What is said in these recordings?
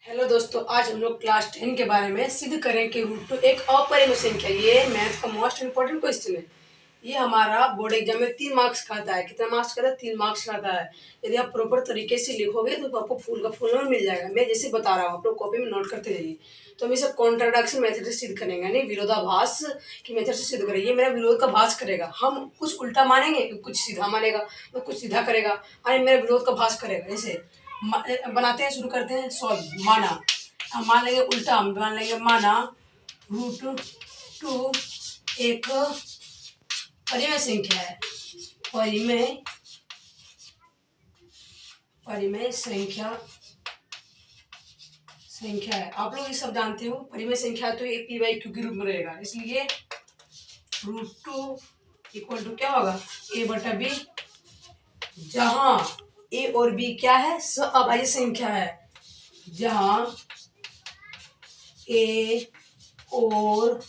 Hello दोस्तों, आज हम लोग क्लास 10 के बारे में सिद्ध करें कि रूट टू एक अपरिमेय संख्या। ये मैथ का मोस्ट इंपॉर्टेंट क्वेश्चन है। ये हमारा बोर्ड एग्जाम में 3 मार्क्स खाता है। कितना मार्क्स खाता है? 3 मार्क्स खाता है। यदि आप प्रॉपर तरीके से लिखोगे तो आपको फुल का फुल नंबर मिल जाएगा। मैं जैसे बता रहा हूँ, आप लोग कॉपी में नोट करते जाइए। तो हम इसे कॉन्ट्राडिक्शन मेथड से सिद्ध करेंगे, यानी विरोधाभास की मेथड से सिद्ध करेंगे। ये मेरा विरोध का भास करेगा। हम कुछ उल्टा मानेंगे, कुछ सीधा मानेगा, तो कुछ सीधा करेगा, यानी मेरा विरोध का भास करेगा। जैसे बनाते हैं, शुरू करते हैं। सॉल्व। माना, हम मान लेंगे उल्टा, हम मान लेंगे माना रूट टू एक परिमेय संख्या है। परिमेय परिमेय संख्या है। आप लोग ये सब जानते हो, परिमेय संख्या तो ये पी बाई क्यू के रूप में रहेगा। इसलिए रूट टू इक्वल टू क्या होगा? ए बटा बी, जहां ए और बी क्या है? अभाज्य संख्या है। जहां ए और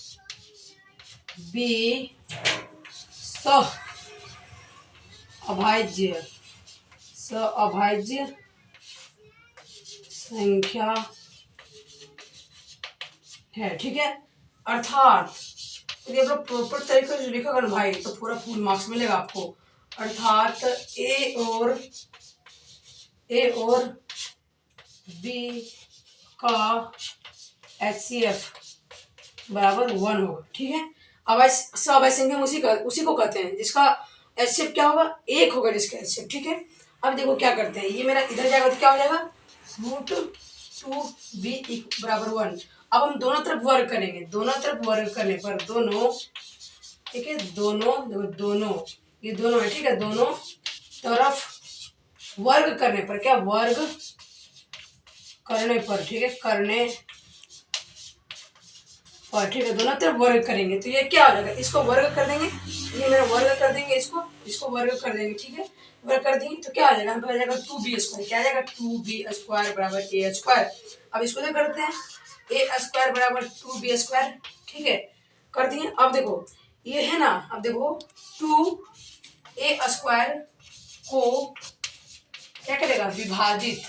बी अभाज्य संख्या है। ठीक है, अर्थात यदि आप लोग प्रॉपर तरीके से लिखोगे ना भाई, तो पूरा फुल मार्क्स मिलेगा आपको। अर्थात ए और बी का HCF बराबर 1 होगा। ठीक है, अब अभाज्य संख्या उसी को कहते हैं जिसका HCF क्या होगा? 1 होगा, जिसका HCF। ठीक है, अब देखो क्या करते हैं। ये मेरा इधर जाएगा तो क्या हो जाएगा? रूट टू बी बराबर 1। अब हम दोनों तरफ वर्ग करेंगे। दोनों तरफ वर्ग करने पर दोनों, ठीक है, दोनों ये दोनों है। ठीक है, दोनों तरफ वर्ग करने पर, क्या वर्ग करने पर, ठीक है, करने पर, ठीक है, दोनों तरफ वर्ग करेंगे तो ये क्या हो जाएगा? इसको वर्ग कर देंगे, ये मेरा वर्ग कर देंगे, इसको वर्ग कर देंगे। ठीक है, वर्ग कर देंगे तो क्या आ जाएगा? हमको आ जाएगा 2b²। क्या आ जाएगा? 2b² बराबर a²। अब इसको क्या करते हैं? a² बराबर 2b²। ठीक है, कर दिए। अब देखो ये है ना, अब देखो 2a² को क्या करेगा? विभाजित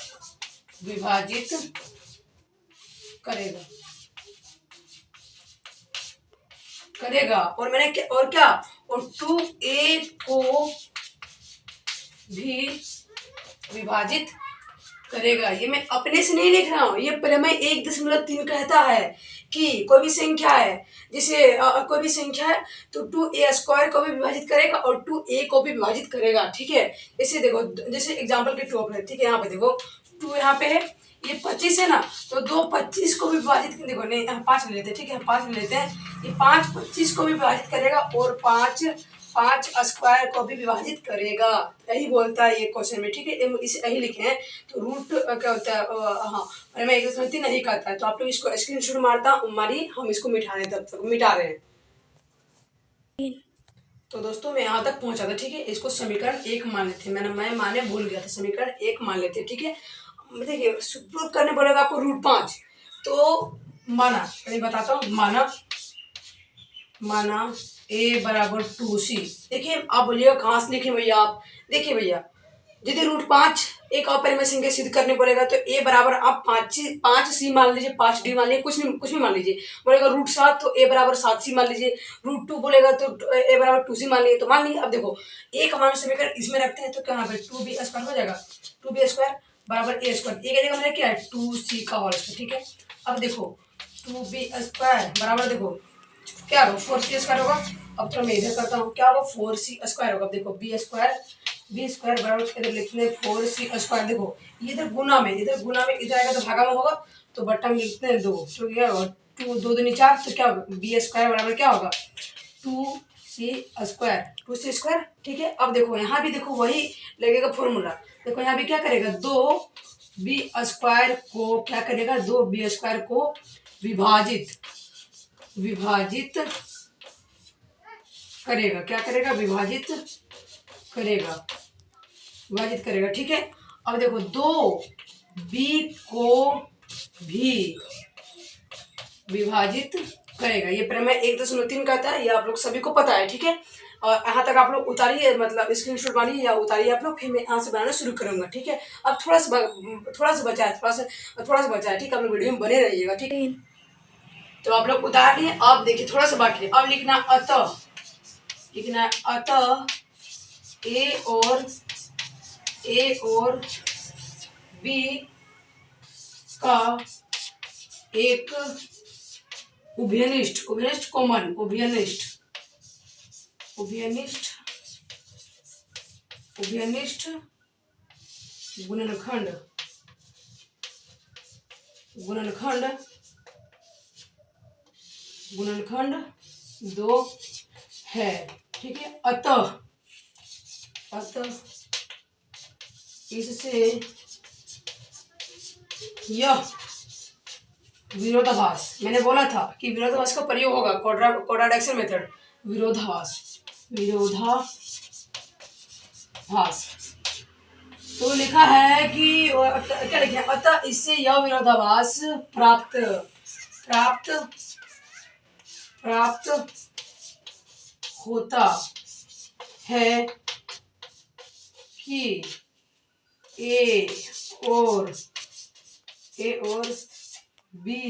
करेगा। और मैंने क्या और 2a को भी विभाजित करेगा। ये मैं अपने से नहीं लिख रहा हूँ, ये प्रमेय 1.3 कहता है कि कोई भी संख्या है, जैसे कोई भी संख्या है तो 2a² को भी विभाजित करेगा और 2a को भी विभाजित करेगा। ठीक है, जैसे देखो, जैसे एग्जांपल के टॉप है। ठीक है, यहाँ पे देखो 2 यहाँ पे है, ये 25 है ना, तो 2 25 को भी विभाजित, देखो नहीं, हम 5 ले लेते हैं। ठीक है, 5 ले लेते हैं। ये 5 25 को भी विभाजित करेगा और 5 को भी विभाजित करेगा। यही बोलता है ये क्वेश्चन में। ठीक है, इसे यही लिखे हैं। तो रूट क्या होता है? हाँ, मैं 1.3 नहीं कहता है। तो आप लोग इसको स्क्रीनशॉट मारी, हम इसको मिटा रहे हैं, तब तक मिटा रहे हैं। तो दोस्तों मैं यहाँ तक पहुंचा था। ठीक है, इसको समीकरण 1 मान लेते हैं। मैं माने भूल गया था, समीकरण 1 मान लेते हैं। ठीक है, देखिए प्रूव करने पड़ेगा आपको रूट 5। तो माना, मैं बताता हूँ, माना a बराबर 2c। देखिए आप बोलिएगा कहाँ से लिखे भैया आप? देखिए भैया, यदि रूट 5 एक अपरिमेय संख्या सिद्ध करने पड़ेगा तो a बराबर आप 5c मान लीजिए, 5d मान लीजिए, कुछ भी मान लीजिए। बोलेगा रूट 7 तो a बराबर 7c मान लीजिए। रूट 2 बोलेगा तो a बराबर 2c मान लीजिए। तो मान लीजिए, अब देखो एक मान समीकरण इसमें रखते हैं तो क्या यहाँ पे 2b² हो जाएगा। 2b² बराबर a²। ए की जगह मैंने क्या है? 2c का होल स्क्वायर। ठीक है, अब देखो 2b² बराबर, देखो क्या होगा? 4c² होगा। अब तो मैं इधर करता हूँ, क्या होगा? 4c² होगा। देखो b² बराबर इधर लिखते हैं 4c²। देखो इधर गुना में, इधर आएगा तो भागा में होगा, तो बट्टा में लिखते हैं 2। तो क्या होगा? 2 2 दूनी 4, तो क्या होगा? b² बराबर क्या होगा? 2c²। ठीक है, अब देखो यहाँ भी देखो वही लगेगा फॉर्मूला। देखो यहाँ भी क्या करेगा? 2b² को क्या करेगा? 2b² को विभाजित करेगा। क्या करेगा? विभाजित करेगा। ठीक है, अब देखो 2b को भी विभाजित करेगा। ये प्रमेय 1.3 कहता है, ये आप लोग सभी को पता है, ठीक है। और यहाँ तक आप लोग उतारिए, मतलब स्क्रीनशॉट मारिए या उतारिए आप लोग, फिर मैं यहाँ से बनाना शुरू करूंगा, ठीक है। अब थोड़ा सा बचा है, थोड़ा सा बचा है, ठीक है। आप लोग वीडियो में बने रहिएगा, ठीक है। तो आप लोग उतार लिए। अब देखिए थोड़ा सा बाकी है, अब लिखना अतः, लिखना है अतः ए और बी का एक उभयनिष्ठ, उभयनिष्ठ कॉमन, उभयनिष्ठ गुणनखंड, गुणनखंड 2 है, ठीक है। अतः इससे यह विरोधाभास, मैंने बोला था कि विरोधाभास का प्रयोग होगा, क्वाड्रेटिक मेथड, विरोधाभास। तो लिखा है कि क्या लिखा है, अतः इससे यह विरोधाभास प्राप्त होता है कि ए और बी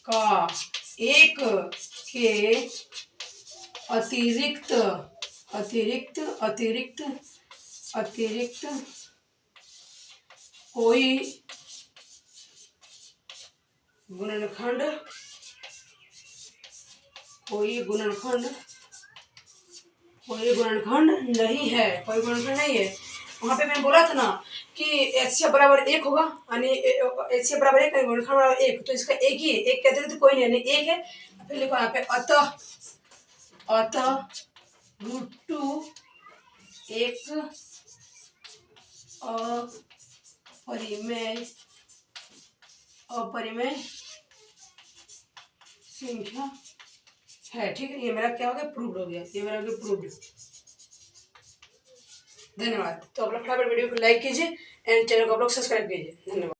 का एक के अतिरिक्त कोई गुणनखंड नहीं है, कोई गुणनखंड नहीं है। वहां पे मैंने बोला था ना कि HCF बराबर 1 होगा, यानी HCF बराबर 1, गुणनखंड बराबर 1, तो इसका एक ही है, एक कहते थे तो कोई नहीं, यानी 1 है। फिर लिखो यहाँ पे अतः √2 एक अपरिमेय संख्या है, ठीक है। ये मेरा क्या हो गया, प्रूव्ड हो गया, ये मेरा हो गया प्रूव्ड। धन्यवाद। तो आप लोग फटाफट वीडियो को लाइक कीजिए एंड चैनल को आप लोग सब्सक्राइब कीजिए। धन्यवाद।